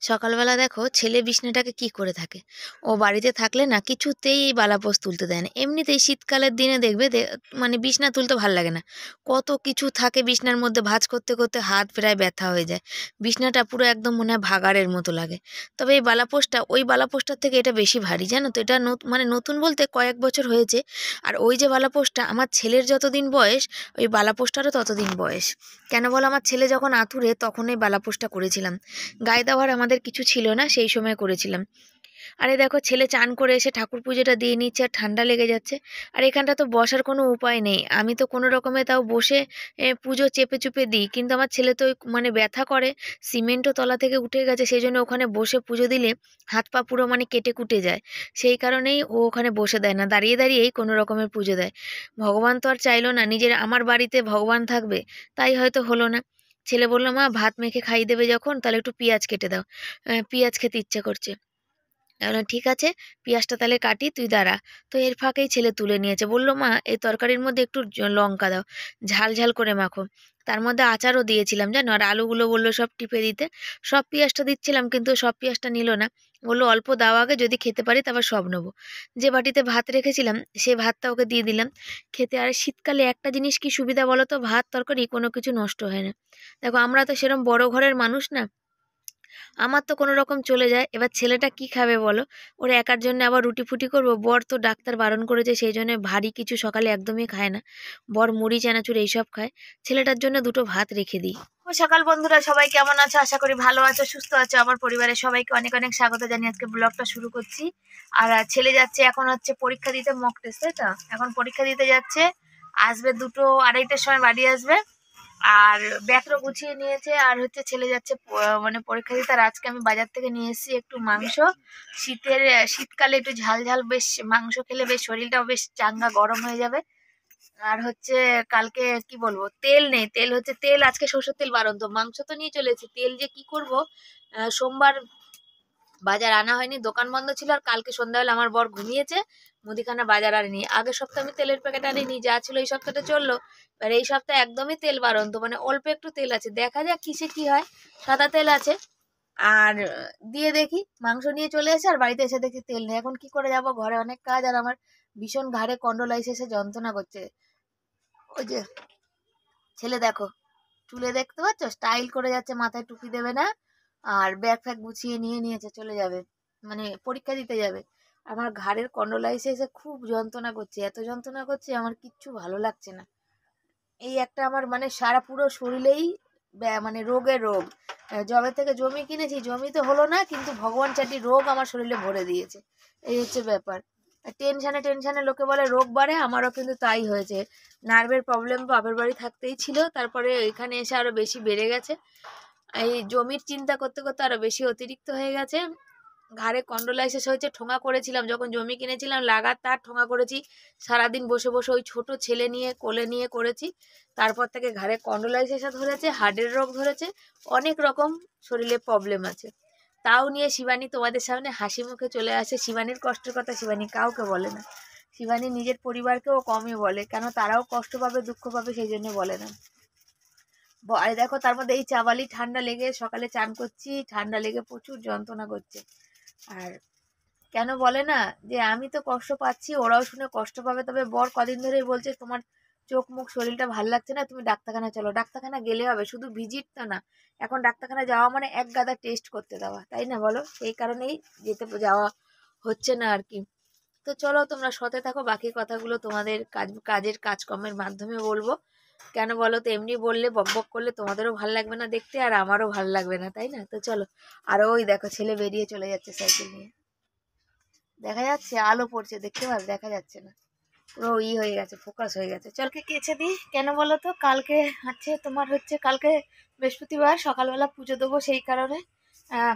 সকালবেলা দেখো ছেলে বিছনাটাকে কি করে থাকে। ও বাড়িতে থাকলে না কিছুতেই এই বালাপোষ তুলতে দেয় না। এমনিতেই শীতকালের দিনে দেখবে মানে বিছনা তুলতে ভাল লাগে না। কত কিছু থাকে বিছনার মধ্যে, ভাঁজ করতে করতে হাত প্রায় ব্যথা হয়ে যায়। বিছনাটা পুরো একদম মনে হয় ভাগাড়ের মতো লাগে। তবে এই বালাপোষটা ওই বালাপোষটার থেকে এটা বেশি ভারী, জানো তো। এটা মানে নতুন বলতে কয়েক বছর হয়েছে। আর ওই যে বালাপোষটা, আমার ছেলের যতদিন বয়স ওই বালাপোষটারও ততদিন বয়স। কেন বলো, আমার ছেলে যখন আঁতুড়ে তখন এই বালাপোষটা করেছিলাম। গায়ে দেওয়ার আমাদের কিছু ছিল না, সেই সময় করেছিলাম। আরে দেখো, ছেলে চান করে এসে ঠাকুর পুজোটা দিয়ে নিচ্ছে আর ঠান্ডা লেগে যাচ্ছে। আর এখানটা তো বসার কোনো উপায় নেই, আমি তো কোনো রকমে তাও বসে পুজো চেপে চুপে দিই, কিন্তু আমার ছেলে তো ওই মানে ব্যথা করে, সিমেন্টও তলা থেকে উঠে গেছে, সেই জন্য ওখানে বসে পুজো দিলে হাত পা পুরো মানে কেটে কুটে যায়। সেই কারণেই ও ওখানে বসে দেয় না, দাঁড়িয়ে দাঁড়িয়েই কোনো রকমের পুজো দেয়। ভগবান তো আর চাইলো না নিজের আমার বাড়িতে ভগবান থাকবে, তাই হয়তো হলো না। ছেলে বললো, মা ভাত মেখে খাইয়ে দেবে যখন, তাহলে একটু পেঁয়াজ কেটে দাও। পেঁয়াজ খেতে ইচ্ছে করছে। ঠিক আছে, পেঁয়াজটা তাহলে কাটি, তুই দাঁড়া। তো এর ফাঁকেই ছেলে তুলে নিয়েছে, বলল, মা এই তরকারির মধ্যে একটু লঙ্কা দাও, ঝাল ঝাল করে মাখো। তার মধ্যে আচারও দিয়েছিলাম জানো, আর আলুগুলো বললো সব টিপে দিতে। সব পেঁয়াজটা দিচ্ছিলাম কিন্তু সব পেঁয়াজটা নিল না। বললো অল্প দাও আগে, যদি খেতে পারি তারপর সব নেবো। যে বাটিতে ভাত রেখেছিলাম সেই ভাতটা ওকে দিয়ে দিলাম খেতে। আর শীতকালে একটা জিনিস কি সুবিধা বলো তো, ভাত তরকারি কোনো কিছু নষ্ট হয় না। দেখো আমরা তো সেরকম বড় ঘরের মানুষ না, আমার তো কোনো রকম চলে যায়। এবার ছেলেটা কি খাবে বলো, ওর একার জন্য আবার রুটি ফুটি করবো? বর তো ডাক্তার বারণ করেছে, সেই জন্য ভারী কিছু সকালে একদমই খায় না। বর মুড়ি চানাচুর এইসব খায়। ছেলেটার জন্য দুটো ভাত রেখে দিই। ও সকাল বন্ধুরা, সবাই কেমন আছো? আশা করি ভালো আছো, সুস্থ আছো। আমার পরিবারের সবাইকে অনেক অনেক স্বাগত জানিয়ে আজকে ব্লগটা শুরু করছি। আর ছেলে যাচ্ছে এখন হচ্ছে পরীক্ষা দিতে, মক টেস্ট, তাই তো। এখন পরীক্ষা দিতে যাচ্ছে, আসবে 2টো 2:30টার সময় বাড়ি আসবে। আর ব্যাগটা গুছিয়ে নিয়েছে, আর হচ্ছে ছেলে যাচ্ছে মানে পরীক্ষা দিতে। আর আজকে আমি বাজার থেকে নিয়ে এসেছি একটু মাংস। শীতকালে একটু ঝাল ঝাল বেশ মাংস খেলে বেশ শরীরটাও বেশ চাঙ্গা গরম হয়ে যাবে। আর হচ্ছে কালকে কি বলবো, তেল নেই, তেল হচ্ছে তেল আজকে সরষের তেল বারণ, তো মাংস তো নিয়ে চলে এসেছি, তেল যে কি করব। সোমবার বাজার আনা হয়নি, দোকান বন্ধ ছিল। আর কালকে সন্ধ্যাবেলা আমার বর ঘুমিয়েছে, মুদিখানা বাজার আনিনি। আগের সপ্তাহে আমি তেলের প্যাকেট আনিনি, যা ছিল এই সপ্তাহটা চললো। এবার এই সপ্তাহে একদমই তেল বারণ, তো মানে অল্প একটু তেল আছে, দেখা যাক কিসে কি হয়। সাদা তেল আছে। আর দিয়ে দেখি, মাংস নিয়ে চলে এসে আর বাড়িতে এসে দেখি তেল নেই। এখন কি করে যাব, ঘরে অনেক কাজ, আর আমার ভীষণ ঘাড়ে কন্ডোলাইসিসে যন্ত্রণা করছে। ওই যে ছেলে দেখো, চুলে দেখতে পাচ্ছ স্টাইল করে যাচ্ছে, মাথায় টুপি দেবে না, আর ব্যাগ ফ্যাগ গুছিয়ে নিয়ে নিয়েছে, চলে যাবে মানে পরীক্ষা দিতে যাবে। আমার ঘাড়ের কন্ডোলাইসিসে খুব যন্ত্রণা করছে, এত যন্ত্রণা করছে আমার কিচ্ছু ভালো লাগছে না। এই একটা আমার মানে সারা পুরো শরীরেই মানে রোগে রোগ। জবে থেকে জমি কিনেছি, জমি তো হলো না, কিন্তু ভগবান চাটি রোগ আমার শরীরে ভরে দিয়েছে। এই হচ্ছে ব্যাপার। টেনশানে টেনশানে লোকে বলে রোগ বাড়ে, আমারও কিন্তু তাই হয়েছে। নার্ভের প্রবলেম বাপের বাড়ি থাকতেই ছিল, তারপরে এখানে এসে আরো বেশি বেড়ে গেছে। এই জমির চিন্তা করতে করতে আরো বেশি অতিরিক্ত হয়ে গেছে। ঘাড়ে কন্ডোলাইসিস হয়েছে, ঠোঙা করেছিলাম যখন জমি কিনেছিলাম, লাগাতার ঠোঙা করেছি। সারাদিন বসে বসে ওই ছোট ছেলে নিয়ে কোলে নিয়ে করেছি। তারপর থেকে ঘাড়ে কন্ডোলাইসিস ধরেছে, হার্টের রোগ ধরেছে, অনেক রকম শরীরে প্রবলেম আছে। তাও নিয়ে শিবানী তোমাদের সামনে হাসি মুখে চলে আসে। শিবানীর কষ্টের কথা শিবানী কাউকে বলে না। শিবানী নিজের পরিবারকেও কমই বলে, কেন তারাও কষ্ট পাবে দুঃখ পাবে, সেই জন্য বলে না। আর দেখো তার মধ্যে এই চাবালি ঠান্ডা লেগে, সকালে চান করছি, ঠান্ডা লেগে প্রচুর যন্ত্রণা করছে। আর কেন বলে না যে আমি তো কষ্ট পাচ্ছি, ওরাও শুনে কষ্ট পাবে। তবে বর কদিন ধরেই বলছে, তোমার চোখ মুখ শরীরটা ভাল লাগছে না, তুমি ডাক্তারখানা চলো। ডাক্তারখানা গেলে হবে, শুধু ভিজিট তো না, এখন ডাক্তারখানা যাওয়া মানে এক গাদা টেস্ট করতে দেওয়া, তাই না বলো? সেই কারণেই যাওয়া হচ্ছে না আর কি। তো চলো তোমরা সাথে থাকো, বাকি কথাগুলো তোমাদের কাজের কাজকর্মের মাধ্যমে বলবো। কেন বলো তো, এমনি বললে বক বক করলে তোমাদেরও ভাল লাগবে না দেখতে, আর আমারও ভাল লাগবে না, তাই না? তো চলো। আর ওই দেখো ছেলে বেরিয়ে চলে যাচ্ছে সাইকেল নিয়ে। দেখা যাচ্ছে আলো পড়ছে, দেখতে পাবে, দেখা যাচ্ছে না, পুরো হয়ে গেছে, ফোকাস হয়ে গেছে। চলকে কেচে দিই। কেন বলো তো, কালকে তোমার হচ্ছে কালকে বৃহস্পতিবার, সকালবেলা পুজো দেবো, সেই কারণে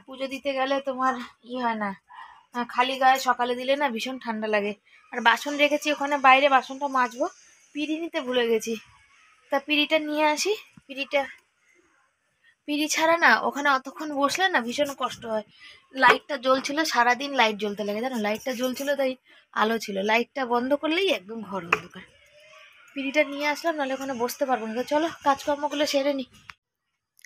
পুজো দিতে গেলে তোমার হয় না, খালি গায়ে সকালে দিলে না ভীষণ ঠান্ডা লাগে। আর বাসন রেখেছি ওখানে বাইরে, বাসনটা মাজবো, পিঁড়ি নিতে ভুলে গেছি। তা পিঁড়িটা নিয়ে আসি। পিঁড়িটা পিঁড়ি ছাড়া না ওখানে অতক্ষণ বসলে না ভীষণ কষ্ট হয়। লাইটটা জ্বলছিল, সারাদিন লাইট জ্বলতে লাগে জানো, লাইটটা জ্বলছিল তাই আলো ছিল, লাইটটা বন্ধ করলেই একদম ঘর অন্ধকার। পিঁড়িটা নিয়ে আসলাম, নাহলে ওখানে বসতে পারবো না। তো চলো কাজকর্মগুলো সেরে নি।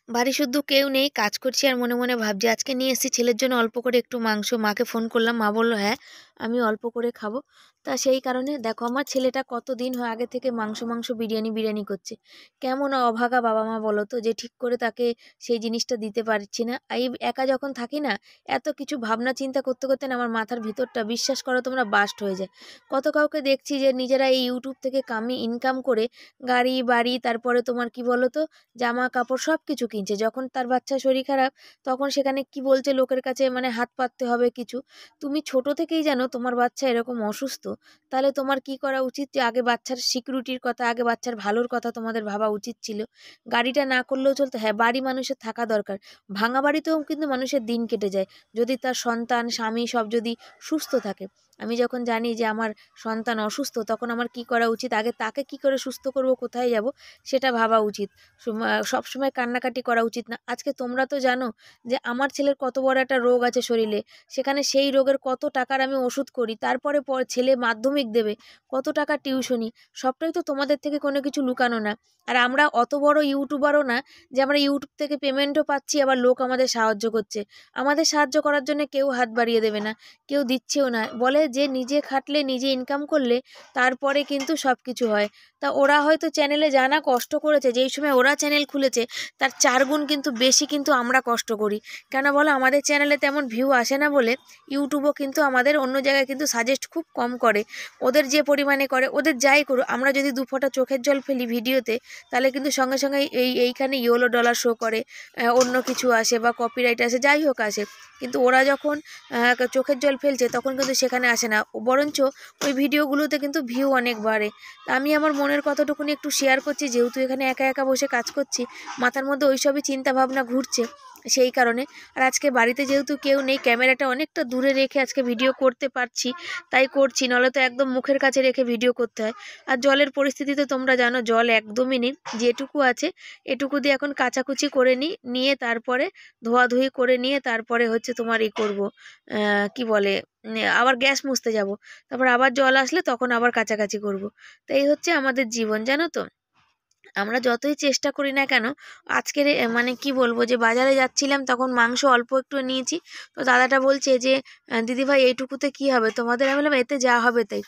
বাড়ি শুদ্ধ কেউ নেই, কাজ করছি আর মনে মনে ভাবছি আজকে নিয়ে এসেছি ছেলের জন্য অল্প করে একটু মাংস। মাকে ফোন করলাম, মা বললো হ্যাঁ আমি অল্প করে খাবো। তা সেই কারণে দেখো আমার ছেলেটা কতদিন হয় আগে থেকে মাংস মাংস বিরিয়ানি বিরিয়ানি করছে। কেমন অভাগা বাবা মা বলো তো, যে ঠিক করে তাকে সেই জিনিসটা দিতে পারছি না। এই একা যখন থাকি না, এত কিছু ভাবনা চিন্তা করতে করতে না আমার মাথার ভিতরটা, বিশ্বাস করো তোমরা, বাস্ট হয়ে যায়। কত কাউকে দেখছি যে নিজেরা এই ইউটিউব থেকে ইনকাম করে গাড়ি বাড়ি, তারপরে তোমার কি বলো তো, জামা কাপড় সব কিছু কিনছে। যখন তার বাচ্চার শরীর খারাপ তখন সেখানে কি বলছে লোকের কাছে, মানে হাত পাততে হবে কিছু। তুমি ছোট থেকেই জানো তোমার বাচ্চা এরকম অসুস্থ, তাহলে তোমার কি করা উচিত, যে আগে বাচ্চার সিকিউরিটির কথা, আগে বাচ্চার ভালোর কথা তোমাদের ভাবা উচিত ছিল। গাড়িটা না করলেও চলতো, হ্যাঁ বাড়ি মানুষের থাকা দরকার। ভাঙা বাড়িতেও কিন্তু মানুষের দিন কেটে যায় যদি তার সন্তান স্বামী সব যদি সুস্থ থাকে। আমি যখন জানি যে আমার সন্তান অসুস্থ, তখন আমার কি করা উচিত, আগে তাকে কি করে সুস্থ করব, কোথায় যাব, সেটা ভাবা উচিত। সবসময় কান্নাকাটি করা উচিত না। আজকে তোমরা তো জানো যে আমার ছেলের কত বড় একটা রোগ আছে শরীরে, সেখানে সেই রোগের কত টাকার আমি ওষুধ করি, তারপরে ছেলে মাধ্যমিক দেবে, কত টাকা টিউশনি, সবটাই তো তোমাদের থেকে কোনো কিছু লুকানো না। আর আমরা অত বড় ইউটিউবারও না যে আমরা ইউটিউব থেকে পেমেন্টও পাচ্ছি আবার লোক আমাদের সাহায্য করছে। আমাদের সাহায্য করার জন্য কেউ হাত বাড়িয়ে দেবে না, কেউ দিচ্ছেও না। বলে যে নিজে খাটলে নিজে ইনকাম করলে তারপরে কিন্তু সব কিছু হয়। তা ওরা হয়তো চ্যানেলে জানা কষ্ট করেছে, যেই সময় ওরা চ্যানেল খুলেছে তার 4 গুণ কিন্তু বেশি কিন্তু আমরা কষ্ট করি। কেন বলো, আমাদের চ্যানেলে তেমন ভিউ আসে না বলে ইউটিউবও কিন্তু আমাদের অন্য জায়গায় কিন্তু সাজেস্ট খুব কম করে। ওদের যে পরিমাণে করে, ওদের যাই করুক, আমরা যদি 2 ফোঁটা চোখের জল ফেলি ভিডিওতে, তাহলে কিন্তু সঙ্গে সঙ্গে এইখানে ইয়েলো ডলার শো করে, অন্য কিছু আসে বা কপিরাইট আসে, যাই হোক আসে। কিন্তু ওরা যখন চোখের জল ফেলছে তখন কিন্তু সেখানে আসে না, বরঞ্চ ওই ভিডিওগুলোতে কিন্তু ভিউ অনেক বাড়ে। আমি আমার মনের কথাটুকুনি একটু শেয়ার করছি, যেহেতু এখানে একা একা বসে কাজ করছি, মাথার মধ্যে ওইসবই চিন্তা ভাবনা ঘুরছে সেই কারণে। আর আজকে বাড়িতে যেহেতু কেউ নেই, ক্যামেরাটা অনেকটা দূরে রেখে আজকে ভিডিও করতে পারছি, তাই করছি, নাহলে তো একদম মুখের কাছে রেখে ভিডিও করতে হয়। আর জলের পরিস্থিতি তো তোমরা জানো, জল একদমই নেই, যেটুকু আছে এটুকু দিয়ে এখন কাচাকুচি করে নিয়ে তারপরে ধোয়াধুয়ি করে নিয়ে তারপরে হচ্ছে তোমার করবো, কি বলে, আবার গ্যাস মুছতে যাব, তারপর আবার জল আসলে তখন আবার কাচাকাচি করব। তো এই হচ্ছে আমাদের জীবন, জানো তো। আমরা যতই চেষ্টা করি না কেন, আজকের মানে কি বলবো, যে বাজারে যাচ্ছিলাম তখন মাংস অল্প একটু নিয়েছি, তো দাদাটা বলছে যে দিদিভাই এইটুকুতে কি হবে তোমাদের, আমি বললাম এতে যা হবে তাই।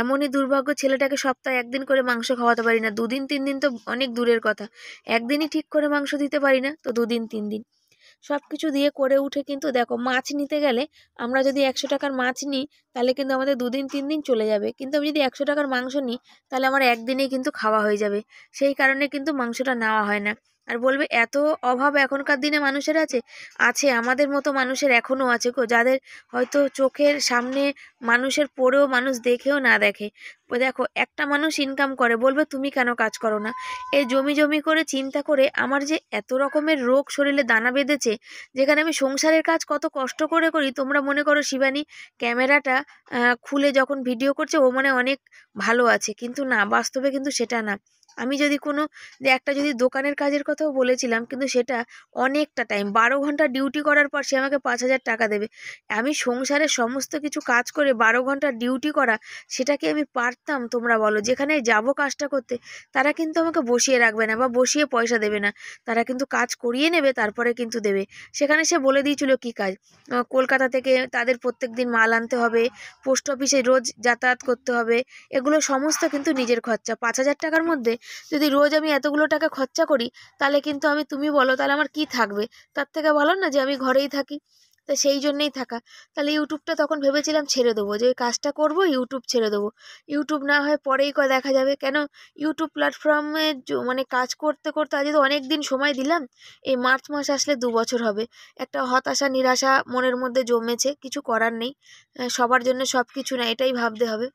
এমনই দুর্ভাগ্য, ছেলেটাকে সপ্তাহে 1 দিন করে মাংস খাওয়াতে পারি না, 2 দিন 3 দিন তো অনেক দূরের কথা, একদিনই ঠিক করে মাংস দিতে পারি না, তো 2 দিন 3 দিন সব কিছু দিয়ে করে উঠে। কিন্তু দেখো মাছ নিতে গেলে, আমরা যদি 100 টাকার মাছ নিই তাহলে কিন্তু আমাদের 2 দিন 3 দিন চলে যাবে, কিন্তু আমি যদি 100 টাকার মাংস নিই তাহলে আমার একদিনেই কিন্তু খাওয়া হয়ে যাবে। সেই কারণে কিন্তু মাংসটা নেওয়া হয় না। আর বলবে এত অভাব এখনকার দিনে মানুষের আছে, আছে আমাদের মতো মানুষের এখনও আছে গো, যাদের হয়তো চোখের সামনে মানুষের পড়েও মানুষ দেখেও না দেখে। ওই দেখো একটা মানুষ ইনকাম করে, বলবে তুমি কেন কাজ করো না। এই জমি জমি করে চিন্তা করে আমার যে এত রকমের রোগ শরীরে দানা বেঁধেছে, যেখানে আমি সংসারের কাজ কত কষ্ট করে করি। তোমরা মনে করো শিবানী ক্যামেরাটা খুলে যখন ভিডিও করছে ও মানে অনেক ভালো আছে, কিন্তু না, বাস্তবে কিন্তু সেটা না। আমি যদি কোনো, যে একটা যদি দোকানের কাজের কথাও বলেছিলাম, কিন্তু সেটা অনেকটা টাইম, 12 ঘন্টা ডিউটি করার পর সে আমাকে 5,000 টাকা দেবে। আমি সংসারের সমস্ত কিছু কাজ করে 12 ঘন্টা ডিউটি করা, সেটা কি আমি পারতাম তোমরা বলো? যেখানে যাব কাজটা করতে, তারা কিন্তু আমাকে বসিয়ে রাখবে না বা বসিয়ে পয়সা দেবে না, তারা কিন্তু কাজ করিয়ে নেবে তারপরে কিন্তু দেবে। সেখানে সে বলে দিয়েছিল কি কাজ, কলকাতা থেকে তাদের প্রত্যেক দিন মাল আনতে হবে, পোস্ট অফিসে রোজ যাতায়াত করতে হবে, এগুলো সমস্ত কিন্তু নিজের খরচা। 5,000 টাকার মধ্যে যদি রোজ আমি এতগুলো টাকা খরচা করি, তাহলে কিন্তু আমি, তুমি বলো তাহলে আমার কি থাকবে? তার থেকে ভালো না যে আমি ঘরেই থাকি। তা সেই জন্যেই থাকা। তাহলে ইউটিউবটা তখন ভেবেছিলাম ছেড়ে দেবো, যে ওই কাজটা করব, ইউটিউব ছেড়ে দেবো। ইউটিউব না হয় পরেই দেখা যাবে, কেন ইউটিউব প্ল্যাটফর্মে মানে কাজ করতে করতে আজ তো অনেক দিন সময় দিলাম, এই মার্চ মাস আসলে 2 বছর হবে। একটা হতাশা নিরাশা মনের মধ্যে জমেছে, কিছু করার নেই। সবার জন্য সব কিছু না, এটাই ভাবতে হবে।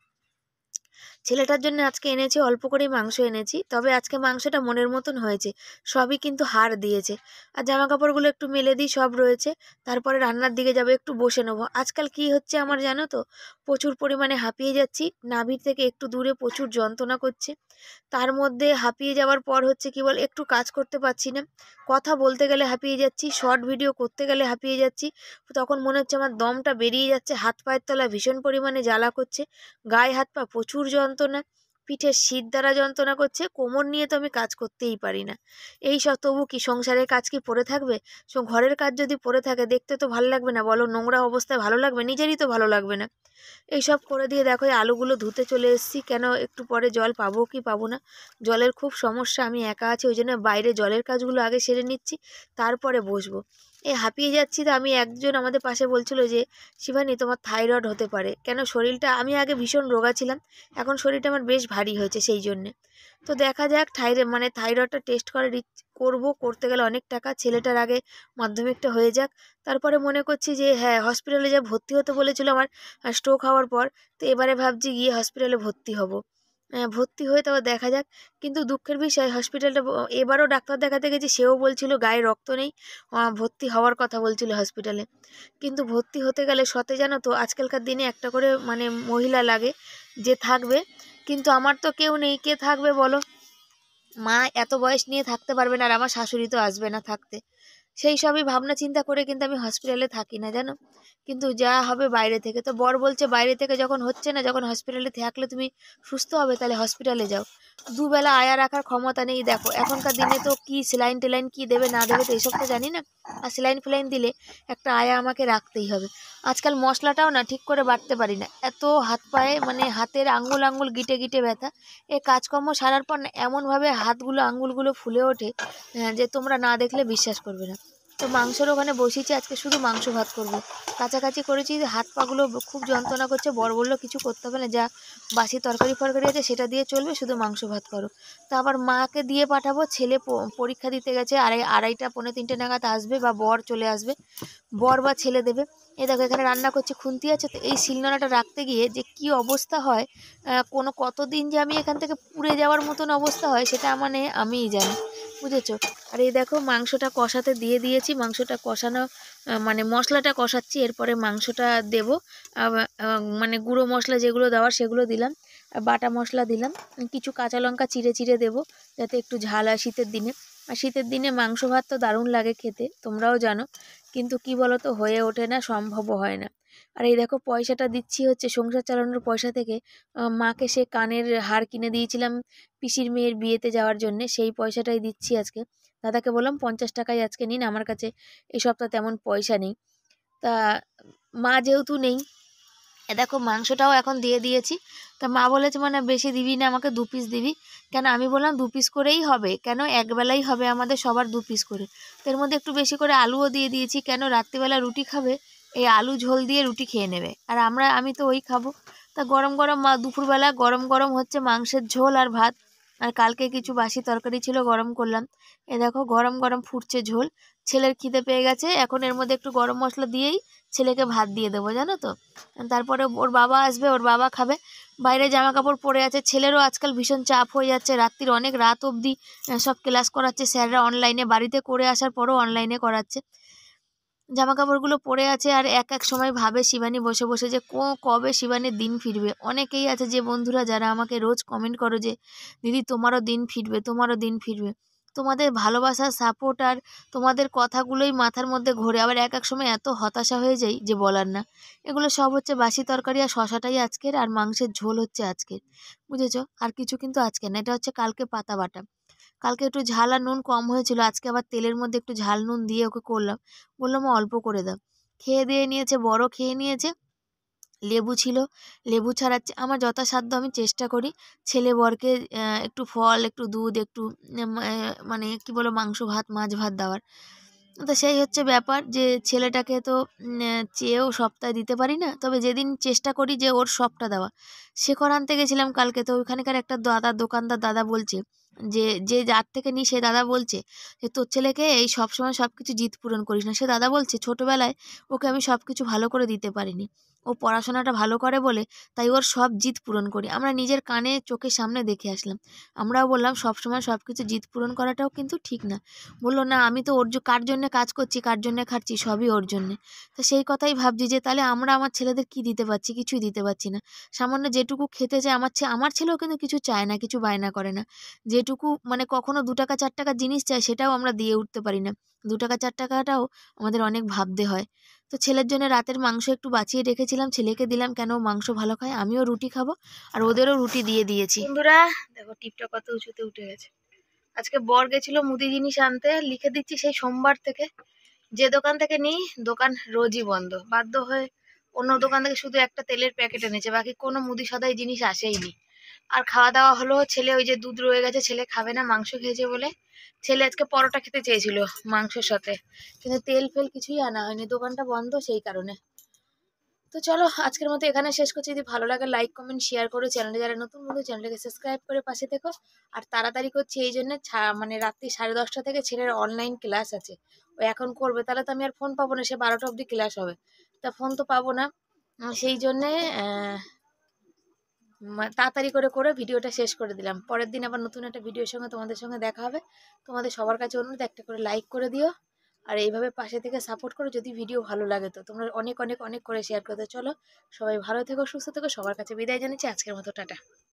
ছেলেটার জন্য আজকে এনেছি, অল্প করেই মাংস এনেছি, তবে আজকে মাংসটা মনের মতন হয়েছে, সবই কিন্তু হাড় দিয়েছে। আর জামা কাপড়গুলো একটু মেলে দিই, সব রয়েছে। তারপরে রান্নার দিকে যাবো, একটু বসে নেবো। আজকাল কি হচ্ছে আমার জানো তো, প্রচুর পরিমাণে হাঁপিয়ে যাচ্ছি, নাভির থেকে একটু দূরে প্রচুর যন্ত্রণা করছে। তার মধ্যে হাঁপিয়ে যাওয়ার পর হচ্ছে কি বল, একটু কাজ করতে পারছি না, কথা বলতে গেলে হাঁপিয়ে যাচ্ছি, শর্ট ভিডিও করতে গেলে হাঁপিয়ে যাচ্ছি। তখন মনে হচ্ছে আমার দমটা বেরিয়ে যাচ্ছে, হাত পায়ের তলা ভীষণ পরিমাণে জ্বালা করছে, গায়ে হাত পা প্রচুর যন্ত্রণা। পিঠের শীত দ্বারা যন্ত্রণা করছে, কোমর নিয়ে তো আমি কাজ করতেই পারি না। এই সব তবু কি সংসারের কাজ কি পড়ে থাকবে? ঘরের কাজ যদি পড়ে থাকে দেখতে তো ভালো লাগবে না বলো? নোংরা অবস্থায় ভালো লাগবে? নিজেরই তো ভালো লাগবে না। এইসব করে দিয়ে দেখো এই আলুগুলো ধুতে চলে এসেছি। কেন একটু পরে জল পাবো কি পাবো না, জলের খুব সমস্যা। আমি একা আছি, ওই জন্য বাইরে জলের কাজগুলো আগে সেরে নিচ্ছি, তারপরে বসবো। এই হাঁপিয়ে যাচ্ছি। তো আমি একজন আমাদের পাশে বলছিল যে শিবানী তোমার থাইরয়েড হতে পারে। কেন শরীরটা, আমি আগে ভীষণ রোগা ছিলাম, এখন শরীরটা আমার বেশ ভারী হয়েছে সেই জন্যে। তো দেখা যাক থাইরয়েডটা টেস্ট করবো। করতে গেলে অনেক টাকা। ছেলেটার আগে মাধ্যমিকটা হয়ে যাক, তারপরে মনে করছি যে হ্যাঁ হসপিটালে যা ভর্তি হতে বলেছিল আমার স্ট্রোক হওয়ার পর, তো এবারে ভাবছি গিয়ে হসপিটালে ভর্তি হব। ভর্তি হয়ে তারপর দেখা যাক। কিন্তু দুঃখের বিষয় হসপিটালটা এবারও ডাক্তার দেখাতে গেছি, সেও বলছিল গায়ে রক্ত নেই, ভর্তি হওয়ার কথা বলছিল হসপিটালে। কিন্তু ভর্তি হতে গেলে সতে জানো তো আজকালকার দিনে একটা করে মহিলা লাগে যে থাকবে, কিন্তু আমার তো কেউ নেই, কে থাকবে বলো? মা এত বয়স নিয়ে থাকতে পারবে না, আর আমার শাশুড়ি তো আসবে না থাকতে। সেই সবই ভাবনা চিন্তা করে কিন্তু আমি হসপিটালে থাকি না জানো। কিন্তু যা হবে বাইরে থেকে, তো বর বলছে বাইরে থেকে যখন হচ্ছে না, যখন হসপিটালে থাকলে তুমি সুস্থ হবে, তাহলে হসপিটালে যাও। দুবেলা আয়া রাখার ক্ষমতা নেই। দেখো এখনকার দিনে তো কি সেলাইন টেলাইন কি দেবে না দেবে তো এসব তো জানি না, আর সেলাইন ফেলাইন দিলে একটা আয়া আমাকে রাখতেই হবে। আজকাল মশলাটাও না ঠিক করে বাটতে পারি না, এত হাত পায়ে হাতের আঙ্গুল আঙ্গুল গিটে গিটে ব্যথা। এই কাজকর্ম সারার পর না এমনভাবে হাতগুলো আঙ্গুলগুলো ফুলে ওঠে যে তোমরা না দেখলে বিশ্বাস করবে না। তো মাংসের ওখানে বসিয়েছি, আজকে শুধু মাংস ভাত করব। কাছাকাছি করেছি, হাত পাগুলো খুব যন্ত্রণা করছে। বর বললো কিছু করতে হবে না, যা বাসি তরকারি ফরকারি আছে সেটা দিয়ে চলবে, শুধু মাংস ভাত করো। তো আবার মাকে দিয়ে পাঠাবো, ছেলে পরীক্ষা দিতে গেছে, আড়াইটা পৌনে তিনটে নাগাদ আসবে, বা বর চলে আসবে, বর বা ছেলে দেবে। এই দেখো এখানে রান্না করছি, খুন্তি আছে তো, এই শিলনোড়াটা রাখতে গিয়ে যে কি অবস্থা হয়, কতদিন যে আমি এখান থেকে পুড়ে যাওয়ার মতন অবস্থা হয় সেটা আমিই জানি, বুঝেছো? আর এই দেখো মাংসটা কষাতে দিয়ে দিয়েছি, মাংসটা কষানো মশলাটা কষাচ্ছি, এরপরে মাংসটা দেবো। গুঁড়ো মশলা যেগুলো দেওয়ার সেগুলো দিলাম, আর বাটা মশলা দিলাম, কিছু কাঁচা লঙ্কা চিড়ে চিড়ে দেবো যাতে একটু ঝাল হয় শীতের দিনে। আর শীতের দিনে মাংস ভাত তো দারুণ লাগে খেতে, তোমরাও জানো, কিন্তু কি বলো তো হয়ে ওঠে না, সম্ভবও হয় না। আর এই দেখো পয়সাটা দিচ্ছি হচ্ছে সংসার চালানোর পয়সা থেকে। মাকে সে কানের হার কিনে দিয়েছিলাম পিসির মেয়ের বিয়েতে যাওয়ার জন্য, সেই পয়সাটাই দিচ্ছি আজকে। দাদাকে বললাম 50 টাকাই আজকে নিন, আমার কাছে এই সপ্তাহ তেমন পয়সা নেই। তা মা যেহেতু নেই, দেখো মাংসটাও এখন দিয়ে দিয়েছি। তা মা বলেছে বেশি দিবি না, আমাকে 2 পিস দিবি। কেন আমি বললাম 2 পিস করেই হবে, কেন একবেলাই হবে আমাদের সবার 2 পিস করে। তো এর মধ্যে একটু বেশি করে আলুও দিয়ে দিয়েছি, কেন রাত্রিবেলা রুটি খাবে, এই আলু ঝোল দিয়ে রুটি খেয়ে নেবে, আর আমি তো ওই খাবো। তা গরম গরম দুপুরবেলা গরম গরম হচ্ছে মাংসের ঝোল আর ভাত, আর কালকে কিছু বাসি তরকারি ছিল গরম করলাম। এ দেখো গরম গরম ফুটছে ঝোল। ছেলের খিদে পেয়ে গেছে, এখন এর মধ্যে একটু গরম মশলা দিয়েই ছেলেকে ভাত দিয়ে দেবো জানো তো। তারপরে ওর বাবা আসবে, ওর বাবা খাবে। বাইরে জামা কাপড় পরে আছে, ছেলেরও আজকাল ভীষণ চাপ হয়ে যাচ্ছে, রাত্রির অনেক রাত অবধি সব ক্লাস করাচ্ছে স্যাররা অনলাইনে, বাড়িতে করে আসার পরও অনলাইনে করাচ্ছে। জামা কাপড়গুলো পরে আছে, আর এক এক সময় ভাবে শিবানী বসে বসে যে কবে শিবানীর দিন ফিরবে। অনেকেই আছে যে বন্ধুরা যারা আমাকে রোজ কমেন্ট করো যে দিদি তোমারও দিন ফিরবে, তোমারও দিন ফিরবে। তোমাদের ভালোবাসার সাপোর্ট আর তোমাদের কথাগুলোই মাথার মধ্যে ঘোরে, আবার এক এক সময় এত হতাশা হয়ে যাই যে বলার না। এগুলো সব হচ্ছে বাসি তরকারি, আর শশাটাই আজকের, আর মাংসের ঝোল হচ্ছে আজকের, বুঝেছো? আর কিছু কিন্তু আজকে না, এটা হচ্ছে কালকে পাতা বাটা। কালকে একটু ঝাল আর নুন কম হয়েছিল, আজকে আবার তেলের মধ্যে একটু ঝাল নুন দিয়ে ওকে করলাম, বললাম অল্প করে দাও। খেয়ে দিয়ে নিয়েছে, বড় খেয়ে নিয়েছে। লেবু ছিল, লেবু ছাড়াচ্ছে। আমার যথাসাধ্য আমি চেষ্টা করি ছেলে বরকে একটু ফল, একটু দুধ, একটু কি বলো মাংস ভাত মাছ ভাত দেওয়ার। তো সেই হচ্ছে ব্যাপার, যে ছেলেটাকে তো চেয়েও সপ্তাহে দিতে পারি না, তবে যেদিন চেষ্টা করি যে ওর সবটা দেওয়া। শেকড় আনতে গেছিলাম কালকে, তো ওইখানকার একটা দোকানদার দাদা বলছে যে যে যার থেকে নিই সে দাদা বলছে যে তোর ছেলেকে এই সবসময় সব কিছু জিদ পূরণ করিস না। সে দাদা বলছে ছোটোবেলায় ওকে আমি সব কিছু ভালো করে দিতে পারিনি, ও পড়াশোনাটা ভালো করে বলে তাই ওর সব জিদ পূরণ করি। আমরা নিজের কানে চোখের সামনে দেখে আসলাম। আমরাও বললাম সবসময় সব কিছু জিদ পূরণ করাটাও কিন্তু ঠিক না। বললো না আমি তো কার জন্যে কাজ করছি, কার জন্যে খাচ্ছি, সবই ওর জন্যে। তো সেই কথাই ভাবছি যে তাহলে আমরা আমার ছেলেদের কি দিতে পারছি? কিছুই দিতে পারছি না। সামান্য যেটুকু খেতে চায় আমার ছেলেও কিন্তু কিছু চায় না, কিছু বায়না করে না। যেটুকু যেটুকু মানে কখনো 2 টাকা 4 টাকার জিনিস চাই সেটাও আমরা দিয়ে উঠতে পারি না। 2 টাকা 4 টাকাটাও আমাদের অনেক ভাবতে হয়। তো ছেলের জন্য রাতের মাংস একটু বাঁচিয়ে রেখেছিলাম, ছেলেকে দিলাম কেন ও মাংস ভালো খায়, আমিও রুটি খাবো আর ওদেরও রুটি দিয়ে দিয়েছি। বন্ধুরা দেখো টিপটা কত উঁচুতে উঠে গেছে। আজকে বর গেছিল মুদি জিনিস আনতে, লিখে দিচ্ছি সেই সোমবার থেকে। যে দোকান থেকে নিই দোকান রোজই বন্ধ, বাধ্য হয়ে অন্য দোকান থেকে শুধু একটা তেলের প্যাকেট এনেছে, বাকি কোনো মুদি সদাই জিনিস আসেইনি। আর খাওয়া দাওয়া হলো, ছেলে ওই যে দুধ রয়ে গেছে, ছেলে খাবে না মাংস খেয়েছে বলে। ছেলে আজকে পরোটা খেতে চেয়েছিল মাংসের সাথে, কিন্তু তেল ফেল কিছুই আনা হয়নি, দোকানটা বন্ধ সেই কারণে। তো চলো আজকের মতো এখানে শেষ করছি। যদি ভালো লাগে লাইক কমেন্ট শেয়ার করো, চ্যানেলে যারা নতুন বন্ধু চ্যানেলটাকে সাবস্ক্রাইব করে পাশে থেকো। আর তাড়াতাড়ি করছি এই জন্য, মানে রাত্রি 10:30 থেকে ছেলের অনলাইন ক্লাস আছে, ও এখন করবে, তাহলে তো আমি আর ফোন পাবো না, সে 12টা অবধি ক্লাস হবে, তা ফোন তো পাবো না। সেই জন্যে তাড়াতাড়ি করে করে ভিডিওটা শেষ করে দিলাম। পরের দিন আবার নতুন একটা ভিডিওর সঙ্গে তোমাদের সঙ্গে দেখা হবে। তোমাদের সবার কাছে অনুরোধ একটা করে লাইক করে দিও, আর এইভাবে পাশে থেকে সাপোর্ট করো। যদি ভিডিও ভালো লাগে তো তোমরা অনেক অনেক অনেক করে শেয়ার করতে। চলো সবাই ভালো থেকো, সুস্থ থেকো, সবার কাছে বিদায় জানাচ্ছি। আজকের মতো টাটা।